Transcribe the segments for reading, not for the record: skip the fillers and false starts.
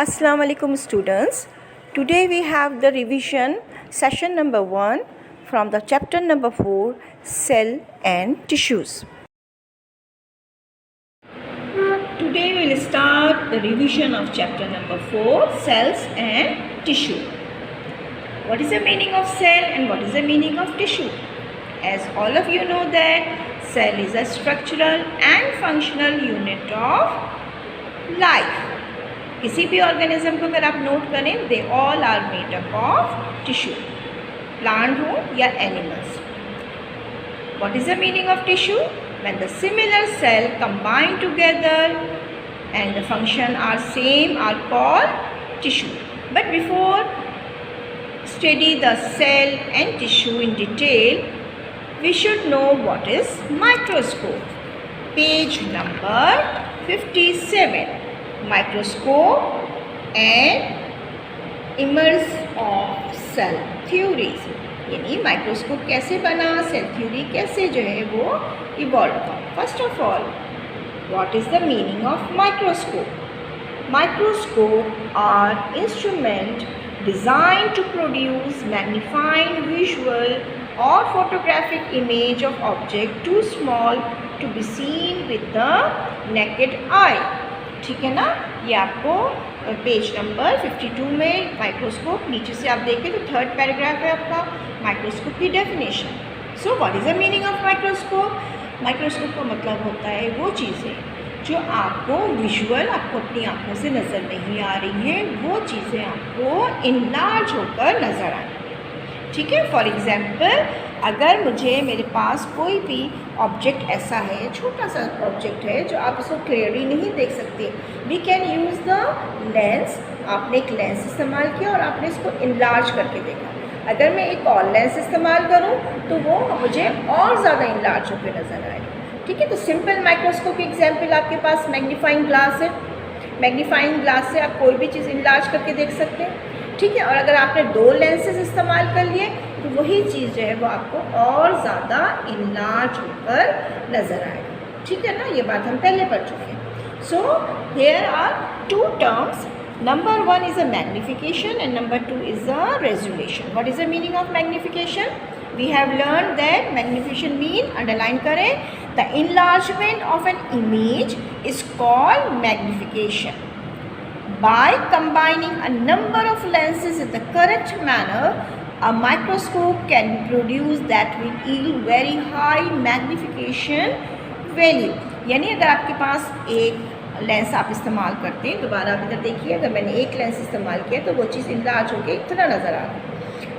Assalamu alaikum students. Today we have the revision session number 1 from the chapter number 4, Cell and Tissues. Today we will start the revision of chapter number 4, Cells and Tissue. What is the meaning of cell and what is the meaning of tissue? As all of you know that cell is a structural and functional unit of life. किसी भी organism को अगर आप note करें, they all are made up of tissue, plant हो या animals. What is the meaning of tissue? When the similar cell combine together and the function are same are called tissue. But before study the cell and tissue in detail, we should know what is microscope. Page number 57. Microscope and emergence of cell theories. यानी microscope कैसे बना, cell theory कैसे जो है वो evolve हुआ. First of all, what is the meaning of microscope? Microscope are instrument designed to produce magnifying visual or photographic image of object too small to be seen with the naked eye. ठीक है ना. ये आपको page number 52 में microscope, नीचे से आप देखें तो थर्ड पैराग्राफ है आपका माइक्रोस्कोप की definition. So what is the meaning of microscope? Microscope का मतलब होता है वो चीज़ें जो आपको विजुअल, आपको अपनी आँखों से नज़र नहीं आ रही हैं, वो चीज़ें आपको इनलार्ज होकर नज़र आएँ. ठीक है. फॉर एग्ज़ाम्पल, अगर मेरे पास कोई भी ऑब्जेक्ट ऐसा है, छोटा सा ऑब्जेक्ट है जो आप उसको क्लियरली नहीं देख सकते, we can use the lens. आपने एक लेंस इस्तेमाल किया और आपने इसको इनलार्ज करके देखा. अगर मैं एक और लेंस इस्तेमाल करूं तो वो मुझे और ज़्यादा इनलार्ज होकर नज़र आएगा. ठीक है. तो सिंपल माइक्रोस्कोप की एग्जाम्पल आपके पास मैग्नीफाइंग ग्लास है. मैग्नीफाइंग ग्लास से आप कोई भी चीज़ इनलार्ज करके देख सकते हैं. ठीक है. और अगर आपने दो लेंसेज इस्तेमाल कर लिए तो वही चीज़ जो है वो आपको और ज़्यादा इनलार्ज होकर नज़र आएगा. ठीक है ना. ये बात हम पहले पढ़ चुके हैं. So here are two terms. Number 1 is a magnification and number 2 is a resolution. What is the meaning of magnification? We have learn that magnification mean, underline करें, the enlargement of an image is called magnification. By combining a number of lenses in the correct manner, a microscope can be produced that will yield very high magnification value. यानी अगर आपके पास एक lens आप इस्तेमाल करते हैं, दोबारा आप इधर देखिए, अगर मैंने एक लेंस इस्तेमाल किया तो वो चीज़ इनलार्ज होकर इतना नज़र आ रहा है.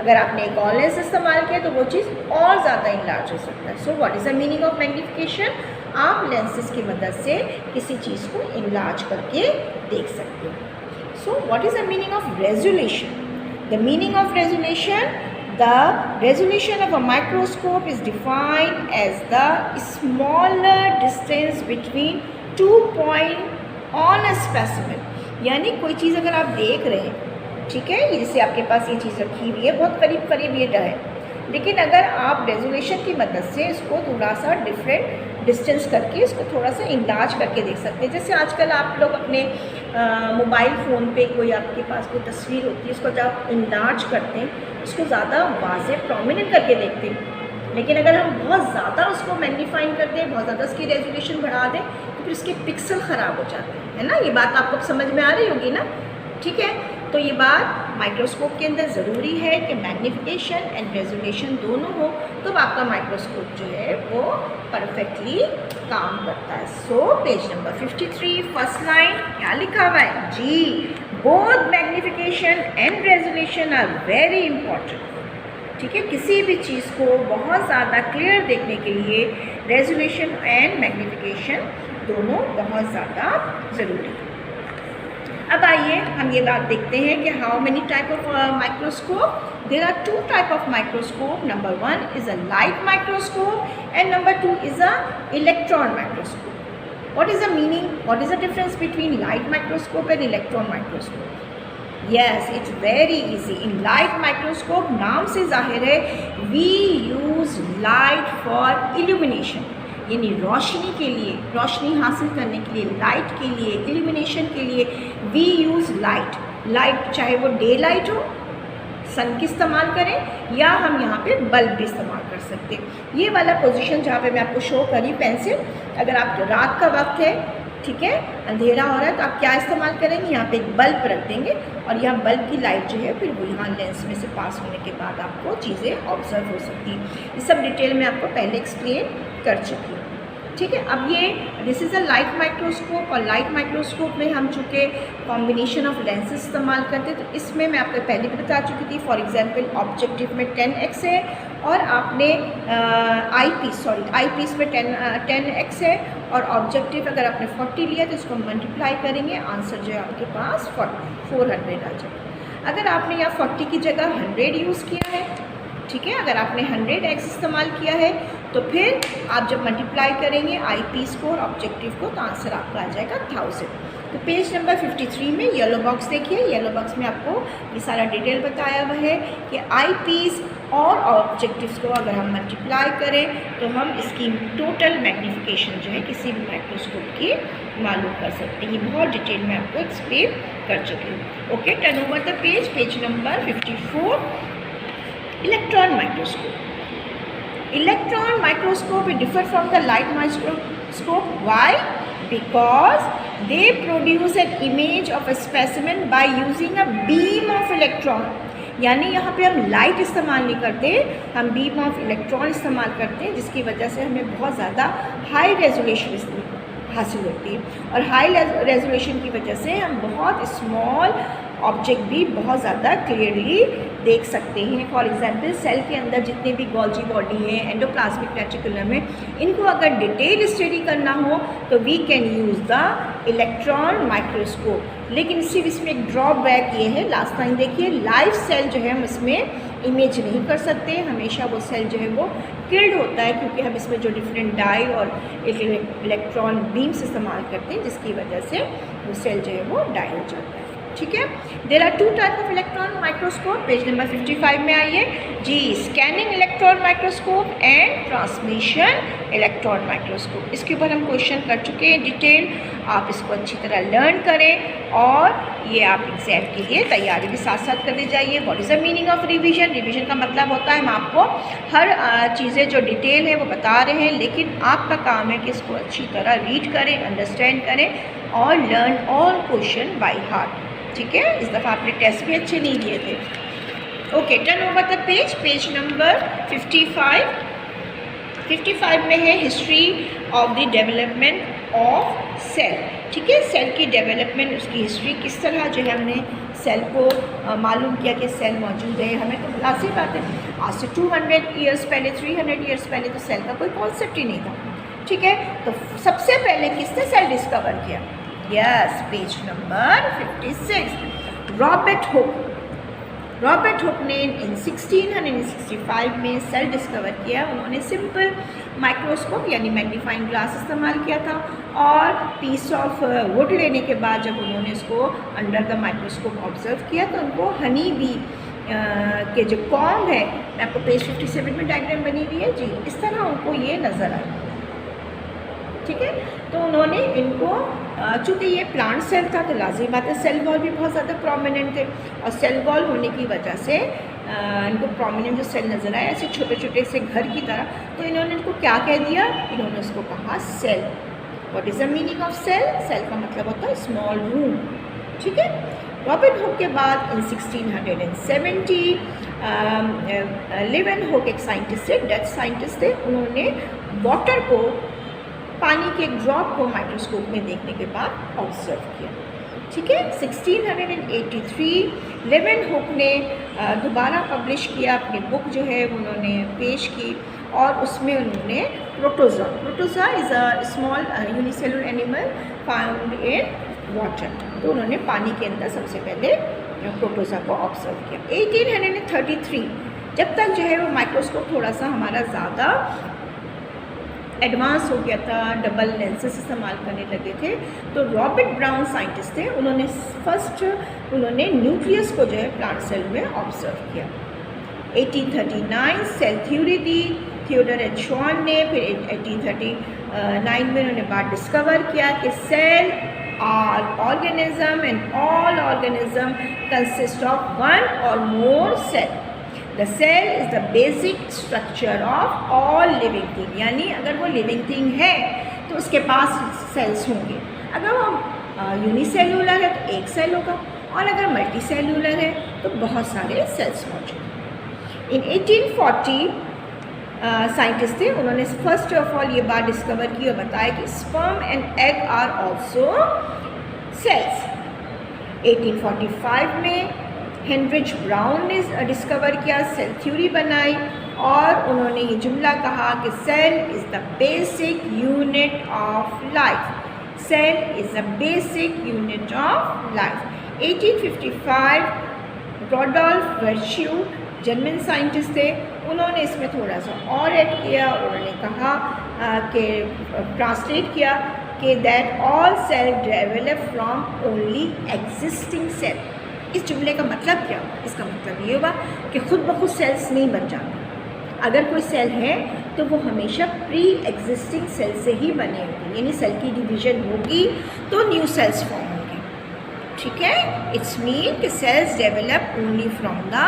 अगर आपने एक और लेंस इस्तेमाल किया तो वो चीज़ और ज़्यादा इनलार्ज हो सकता है. So what is the meaning of magnification? आप लेंसेज की मदद से किसी चीज़ को इनलार्ज करके देख सकते हैं. So what is the meaning of resolution? The meaning of resolution, the resolution of a microscope is defined as the smaller distance between 2 points on a specimen. यानी कोई चीज़ अगर आप देख रहे हैं, ठीक है, जैसे आपके पास ये चीज़ रखी हुई है, बहुत करीब करीब ये है, लेकिन अगर आप रेजोल्यूशन की मदद से इसको थोड़ा सा डिफरेंट डिस्टेंस करके इसको थोड़ा सा इनलार्ज करके देख सकते हैं. जैसे आजकल आप लोग अपने मोबाइल फ़ोन पे कोई आपके पास कोई तस्वीर होती है, उसको जब आप इनलार्ज करते हैं उसको ज़्यादा वाज़ेह प्रोमिनेंट करके देखते हैं. लेकिन अगर हम बहुत ज़्यादा उसको मैग्नीफाइंग कर दें, बहुत ज़्यादा उसकी रेजोल्यूशन बढ़ा दें तो फिर उसके पिक्सल ख़राब हो जाते हैं. है ना. ये बात आपको समझ में आ रही होगी ना. ठीक है. तो ये बात माइक्रोस्कोप के अंदर ज़रूरी है कि मैग्नीफिकेशन एंड रेजोल्यूशन दोनों हो, तो आपका माइक्रोस्कोप जो है वो परफेक्टली काम करता है. So page number 53 first line क्या लिखा हुआ है जी? Both magnification and resolution are very important. ठीक है. किसी भी चीज़ को बहुत ज़्यादा क्लियर देखने के लिए रेजोल्यूशन एंड मैग्नीफिकेशन दोनों बहुत ज़्यादा ज़रूरी है. अब आइए हम ये बात देखते हैं कि how many type of microscope. There are 2 type of microscope. Number 1 is a light microscope and number 2 is a electron microscope. What is the meaning, what is the difference between light microscope and electron microscope? Yes, it's very easy. In light microscope, नाम से जाहिर है, we use light for illumination. यानी रोशनी के लिए, रोशनी हासिल करने के लिए, लाइट के लिए, इल्यूमिनेशन के लिए वी यूज़ लाइट चाहे वो डे लाइट हो, सन की इस्तेमाल करें, या हम यहाँ पे बल्ब भी इस्तेमाल कर सकते हैं। ये वाला पोजीशन जहाँ पे मैं आपको शो करी पेंसिल, अगर आप रात का वक्त है, ठीक है, अंधेरा हो रहा है, तो आप क्या इस्तेमाल करेंगे, यहाँ पे एक बल्ब रख देंगे और यहाँ बल्ब की लाइट जो है फिर वो यहाँ लेंस में से पास होने के बाद आपको चीज़ें ऑब्जर्व हो सकती हैं। ये सब डिटेल में आपको पहले एक्सप्लेन कर चुकी हूँ, ठीक है। अब ये this is a light microscope, और लाइट माइक्रोस्कोप में हम चूँकि कॉम्बिनेशन ऑफ लेंसेज इस्तेमाल करते हैं, तो इसमें मैं आपको पहले भी बता चुकी थी। फॉर एग्जांपल ऑब्जेक्टिव में 10x है और आपने आई पीस में 10x है, और ऑब्जेक्टिव अगर आपने 40 लिया तो इसको मल्टीप्लाई करेंगे, आंसर जो है आपके पास 400 आ जाएगा। अगर आपने यहाँ 40 की जगह 100 यूज़ किया है, ठीक है, अगर आपने 100x इस्तेमाल किया है तो फिर आप जब मल्टीप्लाई करेंगे आई पीस को और ऑब्जेक्टिव को तो आंसर आपका आ जाएगा 1000। तो पेज नंबर 53 में येलो बॉक्स देखिए, येलो बॉक्स में आपको ये सारा डिटेल बताया हुआ है कि आई पीस और ऑब्जेक्टिव्स को अगर हम मल्टीप्लाई करें तो हम इसकी टोटल मैग्नीफिकेशन जो है किसी भी माइक्रोस्कोप की मालूम कर सकते हैं। ये बहुत डिटेल में आपको एक्सप्लेन कर चुकी हूँ। Okay, turn over the page number 54, electron microscope. Electron microscope differ from the light microscope. Why? Because they produce an image of a specimen by using a beam of electron. यानी यहाँ पे हम light इस्तेमाल नहीं करते, हम beam of electron इस्तेमाल करते हैं, जिसकी वजह से हमें बहुत ज़्यादा हाई रेजोल्यूशन हासिल होती है, और हाई रेजोल्यूशन की वजह से हम बहुत स्मॉल ऑब्जेक्ट भी बहुत ज़्यादा क्लियरली देख सकते हैं। फॉर एग्जांपल सेल के अंदर जितने भी गोल्जी बॉडी है, एंडोप्लाज्मिक रेटिकुलम है, इनको अगर डिटेल स्टडी करना हो तो we can use the electron microscope. लेकिन सिर्फ इसमें एक ड्रॉबैक ये है, लास्ट टाइम देखिए, लाइव सेल जो है हम इसमें इमेज नहीं कर सकते, हमेशा वो सेल जो है वो किल्ड होता है, क्योंकि हम इसमें जो डिफरेंट डाई और इलेक्ट्रॉन बीम्स इस्तेमाल करते हैं, जिसकी वजह से वो सेल जो है वो डाई हो जाता है, ठीक है। There are 2 type of electron microscope. Page number 55 में आइए जी, scanning electron microscope and transmission electron microscope. इसके ऊपर हम क्वेश्चन कर चुके हैं डिटेल, आप इसको अच्छी तरह लर्न करें और ये आप एग्जाम के लिए तैयारी भी साथ साथ करते जाइए। What is the meaning of revision? Revision का मतलब होता है हम आपको हर चीज़ें जो डिटेल है वो बता रहे हैं, लेकिन आपका काम है कि इसको अच्छी तरह रीड करें, अंडरस्टैंड करें और learn all question by heart, ठीक है। इस दफ़ा आपने टेस्ट भी अच्छे नहीं दिए थे। Okay, turn over the page number 55 में है history of the development of cell, ठीक है। सेल की डेवलपमेंट, उसकी हिस्ट्री, किस तरह जो है हमने सेल को मालूम किया कि सेल मौजूद है। हमें तो लाजिम बात है, आज से 200 ईयर्स पहले, 300 ईयर्स पहले तो सेल का कोई कॉन्सेप्ट ही नहीं था, ठीक है। तो सबसे पहले किसने सेल डिस्कवर किया? Yes, page number 56, Robert Hooke ने इन 1665 में सेल डिस्कवर किया। उन्होंने सिंपल माइक्रोस्कोप यानी मैग्नीफाइंग ग्लास इस्तेमाल किया था, और पीस ऑफ वुड लेने के बाद जब उन्होंने इसको अंडर द माइक्रोस्कोप ऑब्जर्व किया तो उनको हनी बी के जो कॉम्ब है, मैं आपको पेज 57 में डायग्राम बनी हुई है जी, इस तरह उनको ये नज़र आया, ठीक है। तो उन्होंने इनको, चूँकि ये प्लांट सेल था तो लाजिम बात है सेल वॉल भी बहुत ज़्यादा प्रोमिनेंट थे, और सेल वॉल होने की वजह से इनको प्रोमिनेंट जो सेल नज़र आए ऐसे छोटे छोटे से घर की तरह, तो इन्होंने इनको क्या कह दिया? इन्होंने उसको कहा cell. What is the meaning of cell? Cell का मतलब होता है स्मॉल रूम, ठीक है। रॉबर्ट हुक के बाद इन 1670 लिवन हुक एक साइंटिस्ट थे, डच साइंटिस्ट थे, उन्होंने वाटर को, पानी के एक ड्रॉप को माइक्रोस्कोप में देखने के बाद ऑब्जर्व किया, ठीक है। 1683 लिवन हुक ने दोबारा पब्लिश किया, अपनी बुक जो है उन्होंने पेश की, और उसमें उन्होंने protozoa is a small unicellular animal found in water, तो उन्होंने पानी के अंदर सबसे पहले प्रोटोज़ा को ऑब्जर्व किया। 1833 जब तक जो है वो माइक्रोस्कोप थोड़ा सा हमारा ज़्यादा एडवांस हो गया था, डबल लेंसेस इस्तेमाल करने लगे थे, तो रॉबर्ट ब्राउन साइंटिस्ट थे, उन्होंने न्यूक्लियस को जो है प्लांट सेल में ऑब्जर्व किया। 1839 सेल थ्योरी दी थियोडर एच. श्वान ने, फिर 1830 9 में उन्होंने बात डिस्कवर किया कि cell are organism and all organism consist of one or more cell. The cell is the basic structure of all living thing. यानी अगर वो लिविंग थिंग है तो उसके पास सेल्स होंगे. अगर वो यूनिसेलुलर है तो एक सेल होगा, और अगर मल्टी सेलुलर है तो बहुत सारे सेल्स मौजूद हैं. इन 1840 साइंटिस्ट थे, उन्होंने फर्स्ट ऑफ ऑल ये बात डिस्कवर की और बताया कि sperm and egg are also cells. 1845 में हेनरिच ब्राउन ने डिस्कवर किया, सेल थ्योरी बनाई, और उन्होंने ये जुमला कहा कि cell is the basic unit of life. Cell is the basic unit of life. 1855 Rudolf Virchow German scientist थे, उन्होंने इसमें थोड़ा सा और ऐड किया. उन्होंने कहा कि ट्रांसलेट किया कि that all cell develop from only existing cell. इस जुमले का मतलब क्या हुआ? इसका मतलब ये हुआ कि खुद ब खुद सेल्स नहीं बन जाते. अगर कोई सेल है तो वो हमेशा प्री एग्जिस्टिंग सेल से ही बने होंगे, यानी सेल की डिवीजन होगी तो न्यू सेल्स फॉर्म होंगे. ठीक है, इट्स मीन कि cells develop only from the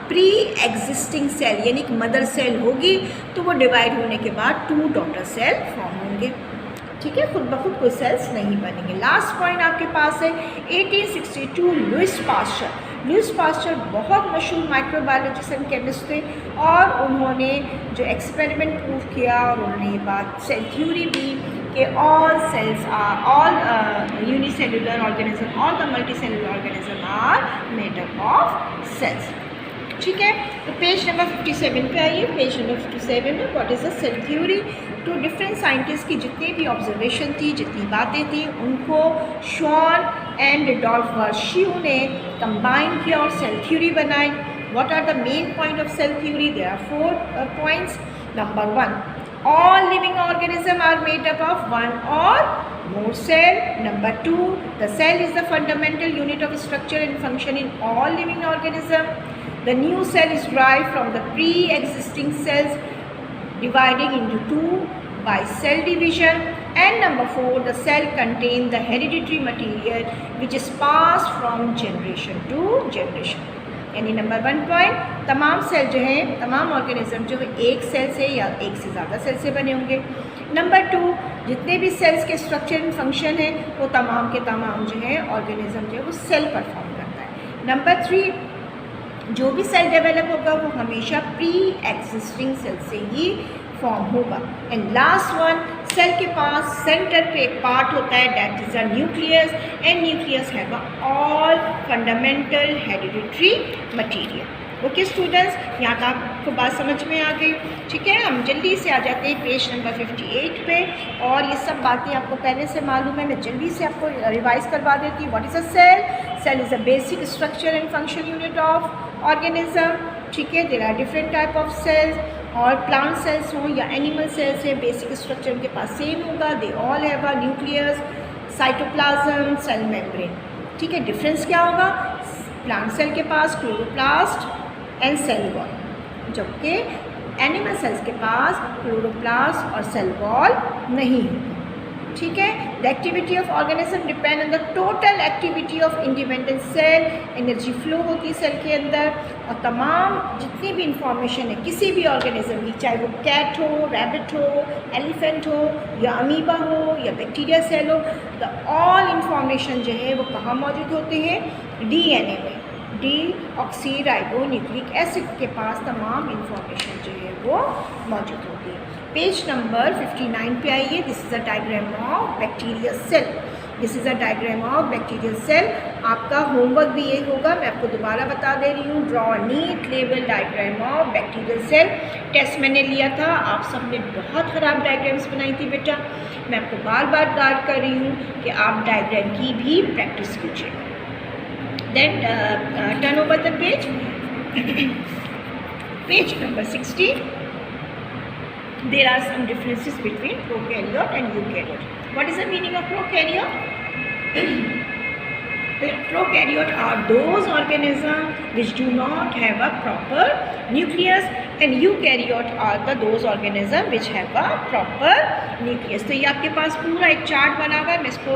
pre existing cell, यानी कि मदर सेल होगी तो वो डिवाइड होने के बाद 2 डॉटर सेल फॉर्म होंगे. ठीक है, खुद ब खुद कोई सेल्स नहीं बनेंगे. लास्ट पॉइंट आपके पास है 1862 लुइस पास्चर. लुइस पास्चर बहुत मशहूर माइक्रोबायोलॉजिस्ट एंड केमिस्ट थे, और उन्होंने जो एक्सपेरिमेंट प्रूव किया और उन्होंने ये बात सेल थ्योरी भी कि all cells are all unicellular organism, all the multicellular organism are made up of cells. ठीक है, तो पेज नंबर 57 पे आइए. पेज नंबर 57 में what is the cell theory. तो डिफरेंट साइंटिस्ट की जितनी भी ऑब्जर्वेशन थी, जितनी बातें थी, उनको शॉन एंड डॉल्फ वर्च्यू ने कंबाइन किया और सेल थ्योरी बनाई. What are the main point of cell theory? There are 4 points. Number 1, all living organisms are made up of one or more cell. Number 2, the cell is the fundamental unit of structure and function in all living organisms. The new cell is derived from the pre-existing cells, dividing into 2 by cell division. And number 4, the cell contains the hereditary material which is passed from generation to generation. यानी number 1 point, तमाम cell जो हैं, तमाम organism जो है एक cell से या एक से ज़्यादा सेल से बने होंगे. नंबर 2, जितने भी सेल्स के स्ट्रक्चर एंड फंक्शन हैं वो तमाम के तमाम जो है ऑर्गेनिज्म जो है वो सेल परफॉर्म करता है. नंबर 3, जो भी सेल डेवलप होगा वो हमेशा प्री एग्जिस्टिंग सेल से ही फॉर्म होगा. एंड लास्ट वन, सेल के पास सेंटर पे एक पार्ट होता है, that is a nucleus, and nucleus have all fundamental hereditary material. Okay students, यहाँ तक आपको बात समझ में आ गई. ठीक है, हम जल्दी से आ जाते हैं पेज नंबर 58 पे, और ये सब बातें आपको पहले से मालूम है, मैं जल्दी से आपको रिवाइज करवा देती हूँ. What is a cell? Cell is a basic structure and function unit of organism. ठीक है, there are different type of cells, और प्लांट सेल्स हों या एनिमल सेल्स हैं, बेसिक स्ट्रक्चर उनके पास सेम होगा. They all have a nucleus, cytoplasm, cell membrane. ठीक है, डिफरेंस क्या होगा? प्लांट सेल के पास क्लोरोप्लास्ट एंड सेल वॉल, जबकि एनिमल सेल्स के पास क्लोरोप्लास्ट और सेल वॉल नहीं है. ठीक है, the activity of organism depend on the total activity of independent cell. Energy flow होती है सेल के अंदर, और तमाम जितनी भी इंफॉर्मेशन है किसी भी ऑर्गेनिज्म की, चाहे वो कैट हो, रैबिट हो, एलिफेंट हो, या अमीबा हो, या बैक्टीरिया सेल हो, द ऑल इंफॉर्मेशन जो है वो कहाँ मौजूद होते हैं? डीएनए में. डीऑक्सीराइबो न्यूक्लिक एसिड के पास तमाम इंफॉर्मेशन जो है वो मौजूद होती है. पेज नंबर 59 पे आइए. This is a diagram of bacterial cell. This is a diagram of bacterial cell. आपका होमवर्क भी ये होगा, मैं आपको दोबारा बता दे रही हूँ. Draw neat label diagram of bacterial cell. Test मैंने लिया था, आप सब ने बहुत ख़राब डायग्राम्स बनाई थी बेटा. मैं आपको बार बार गाइड कर रही हूँ कि आप डायग्राम की भी प्रैक्टिस कीजिए. Then turn over the page. Page number 60. There are some differences between prokaryote and eukaryote. What is the meaning of prokaryote? Prokaryote are those organisms which do not have a proper nucleus and eukaryote are those organisms which have a proper nucleus. तो ये आपके पास पूरा एक chart बना हुआ है, मैं इसको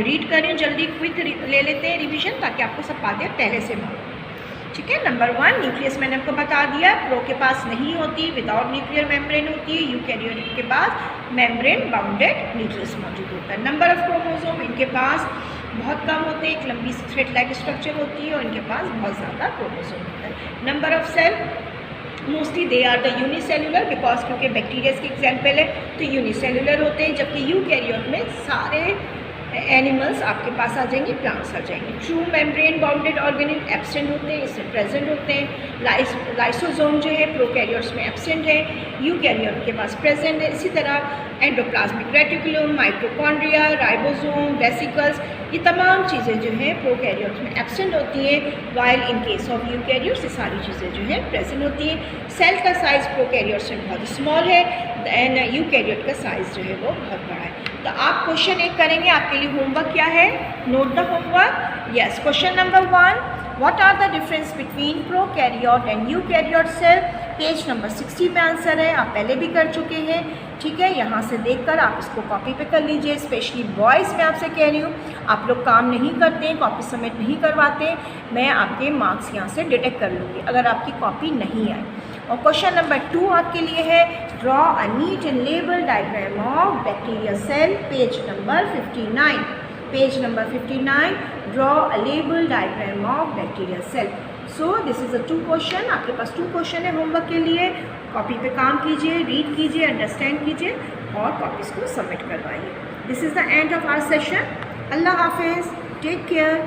रीड कर रही हूँ, जल्दी क्विक ले लेते हैं रिवीजन ताकि आपको सब बातें पहले से मालूम। ठीक है, नंबर 1 न्यूक्लियस मैंने आपको बता दिया, प्रो के पास नहीं होती, विदाउट न्यूक्लियर मेम्ब्रेन होती है। यूकैरियोट के पास मेम्ब्रेन बाउंडेड न्यूक्लियस मौजूद होता है। नंबर ऑफ क्रोमोसोम इनके पास बहुत कम होते हैं, एक लंबी थ्रेड लाइक स्ट्रक्चर होती है और इनके पास बहुत ज़्यादा क्रोमोसोम होता है। Number of cell mostly they are the unicellular because क्योंकि बैक्टीरिया के एग्जाम्पल है तो यूनिसेलुलर होते हैं, जबकि यूकैरियोट में सारे एनिमल्स आपके पास आ जाएंगे, प्लांट्स आ जाएंगे। True membrane bounded organelle absent होते हैं, इससे प्रेजेंट होते हैं। लाइसोसोम जो है प्रोकैरियोट्स में एब्सेंट है, यूकैरियोट के पास प्रेजेंट है। इसी तरह endoplasmic reticulum, mitochondria, ribosome, vesicles, ये तमाम चीज़ें जो हैं प्रोकैरियोट्स में एब्सेंट होती हैं, while in case of eukaryotes ये सारी चीज़ें जो हैं प्रेजेंट होती हैं। सेल का साइज़ प्रोकैरियोट्स में बहुत स्मॉल है एंड यूकैरियोट का साइज़ जो है वो बहुत बड़ा है। तो आप क्वेश्चन एक करेंगे, आपके लिए होमवर्क क्या है, note the homework. Yes, question number 1, what are the difference between prokaryote and eukaryote cell. Page number 60 में आंसर है, आप पहले भी कर चुके हैं। ठीक है, यहाँ से देखकर आप इसको कॉपी पे कर लीजिए। स्पेशली बॉयज़ मैं आपसे कह रही हूँ, आप लोग काम नहीं करते हैं, कॉपी सबमिट नहीं करवाते, मैं आपके मार्क्स यहाँ से डिटेक्ट कर लूँगी अगर आपकी कॉपी नहीं आई। और क्वेश्चन नंबर 2 आपके लिए है, draw a neat and label diagram of bacteria cell. Page number 59, page number 59, draw a label diagram of bacteria cell. So this is a 2 question, आपके पास 2 क्वेश्चन है होमवर्क के लिए। कॉपी पे काम कीजिए, रीड कीजिए, अंडरस्टैंड कीजिए और कॉपीज़ को सबमिट करवाइए। This is the end of our session. अल्लाह हाफिज़, टेक केयर।